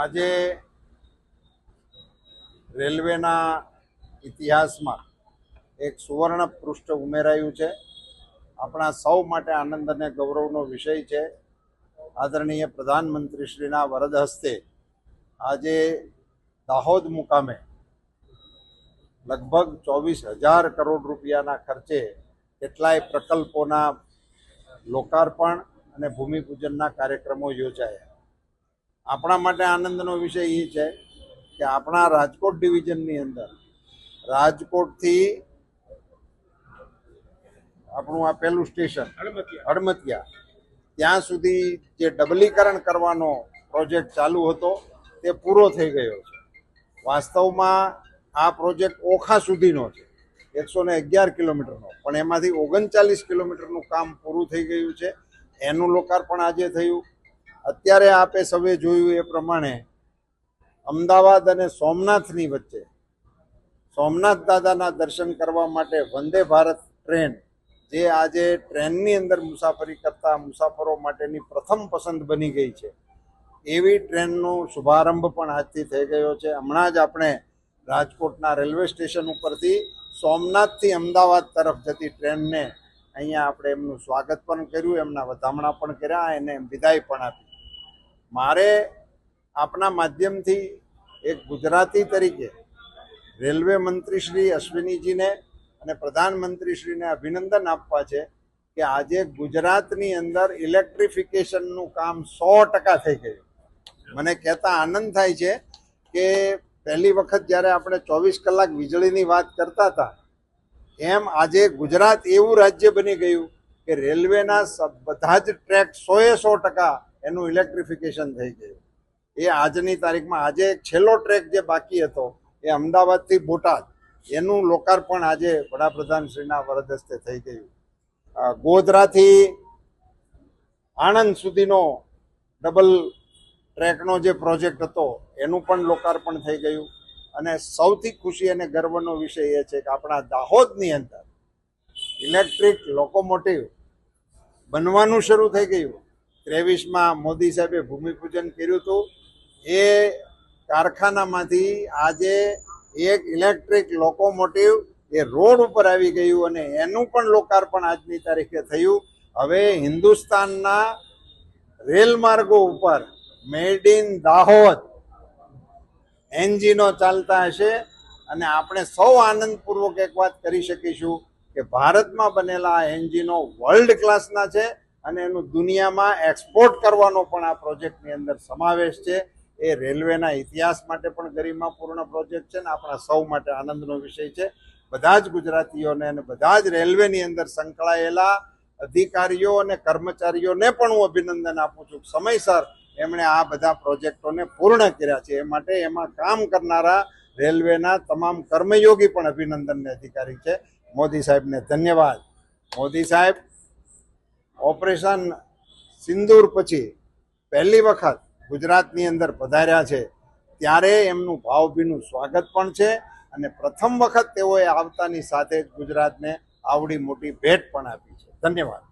આજે રેલવેના ઇતિહાસમાં એક સુવર્ણ પૃષ્ઠ ઉમેરાયું છે. આપણા સૌ માટે આનંદ અને ગૌરવનો વિષય છે. આદરણીય પ્રધાનમંત્રીશ્રીના વરદ હસ્તે આજે દાહોદ મુકામે લગભગ 24,000 કરોડ રૂપિયાના ખર્ચે કેટલાય પ્રકલ્પોના લોકાર્પણ અને ભૂમિપૂજનના કાર્યક્રમો યોજાયા. આપણા માટે આનંદનો વિષય એ છે કે આપણા રાજકોટ ડિવિઝનની અંદર રાજકોટથી આપણું આ પહેલું સ્ટેશન હડમતિયા ત્યાં સુધી જે ડબલીકરણ કરવાનો પ્રોજેક્ટ ચાલુ હતો તે પૂરો થઈ ગયો છે. વાસ્તવમાં આ પ્રોજેક્ટ ઓખા સુધીનો છે, 111 કિલોમીટરનો, પણ એમાંથી 39 કિલોમીટરનું કામ પૂરું થઈ ગયું છે. એનું લોકાર્પણ આજે થયું. અત્યારે આપે સૌએ જોયું એ પ્રમાણે અમદાવાદ અને સોમનાથની વચ્ચે સોમનાથ દાદાના દર્શન કરવા માટે વંદે ભારત ટ્રેન, જે આજે ટ્રેનની અંદર મુસાફરી કરતા મુસાફરો માટેની પ્રથમ પસંદ બની ગઈ છે, એવી ટ્રેનનો શુભારંભ પણ આજથી થઈ ગયો છે. હમણાં જ આપણે રાજકોટના રેલવે સ્ટેશન ઉપરથી સોમનાથથી અમદાવાદ તરફ જતી ટ્રેનને અહીંયા આપણે એમનું સ્વાગત પણ કર્યું, એમના વધામણા પણ કર્યા, એને વિદાય પણ આપી. મારે આપના માધ્યમથી એક ગુજરાતી તરીકે રેલવે મંત્રી શ્રી અશ્વિનીજીને અને પ્રધાનમંત્રીશ્રીને અભિનંદન આપવા છે કે આજે ગુજરાતની અંદર ઇલેક્ટ્રિફિકેશનનું કામ 100% થઈ ગયું. મને કહેતા આનંદ થાય છે કે પહેલી વખત જ્યારે આપણે 24 કલાક વીજળીની વાત કરતા હતા, એમ આજે ગુજરાત એવું રાજ્ય બની ગયું કે રેલવેના બધા જ ટ્રેક 100% એનું ઇલેક્ટ્રિફિકેશન થઈ ગયું. એ આજની તારીખમાં આજે એક છેલ્લો ટ્રેક જે બાકી હતો એ અમદાવાદથી બોટાદ, એનું લોકાર્પણ આજે વડાપ્રધાનશ્રીના વરદ હસ્તે થઈ ગયું. ગોધરાથી આણંદ સુધીનો ડબલ ટ્રેકનો જે પ્રોજેક્ટ હતો એનું પણ લોકાર્પણ થઈ ગયું. અને સૌથી ખુશી અને ગર્વનો વિષય એ છે કે આપણા દાહોદની અંદર ઇલેક્ટ્રિક લોકોમોટિવ બનવાનું શરૂ થઈ ગયું. 23માં મોદી સાહેબે ભૂમિપૂજન કર્યું હતું. એ કારખાનામાંથી આજે એક ઇલેક્ટ્રિક લોકોમોટિવ એ રોડ ઉપર આવી ગયું અને એનું પણ લોકાર્પણ આજની તારીખે થયું. હવે હિન્દુસ્તાનના રેલ માર્ગો ઉપર મેડ ઇન દાહોદ એન્જિનો ચાલતા હશે અને આપણે સૌ આનંદપૂર્વક એક વાત કરી શકીશું કે ભારતમાં બનેલા આ એન્જિનો વર્લ્ડ ક્લાસના છે અને એનું દુનિયામાં એક્સપોર્ટ કરવાનો પણ આ પ્રોજેક્ટની અંદર સમાવેશ છે. એ રેલવેના ઇતિહાસ માટે પણ ગરિમાપૂર્ણ પ્રોજેક્ટ છે ને આપણા સૌ માટે આનંદનો વિષય છે. બધા જ ગુજરાતીઓને અને બધા જ રેલવેની અંદર સંકળાયેલા અધિકારીઓ અને કર્મચારીઓને પણ હું અભિનંદન આપું છું. સમયસર એમણે આ બધા પ્રોજેક્ટોને પૂર્ણ કર્યા છે. એ માટે એમાં કામ કરનારા રેલવેના તમામ કર્મયોગી પણ અભિનંદનને અધિકારી છે. મોદી સાહેબને ધન્યવાદ. મોદી સાહેબ ઓપરેશન સિંદૂર પછી પહેલી વખત ગુજરાતની અંદર પધાર્યા છે, ત્યારે એમનું ભાવભીનું સ્વાગત પણ છે અને પ્રથમ વખત તેઓએ આવતાની સાથે જ ગુજરાતને આવડી મોટી ભેટ પણ આપી છે. ધન્યવાદ.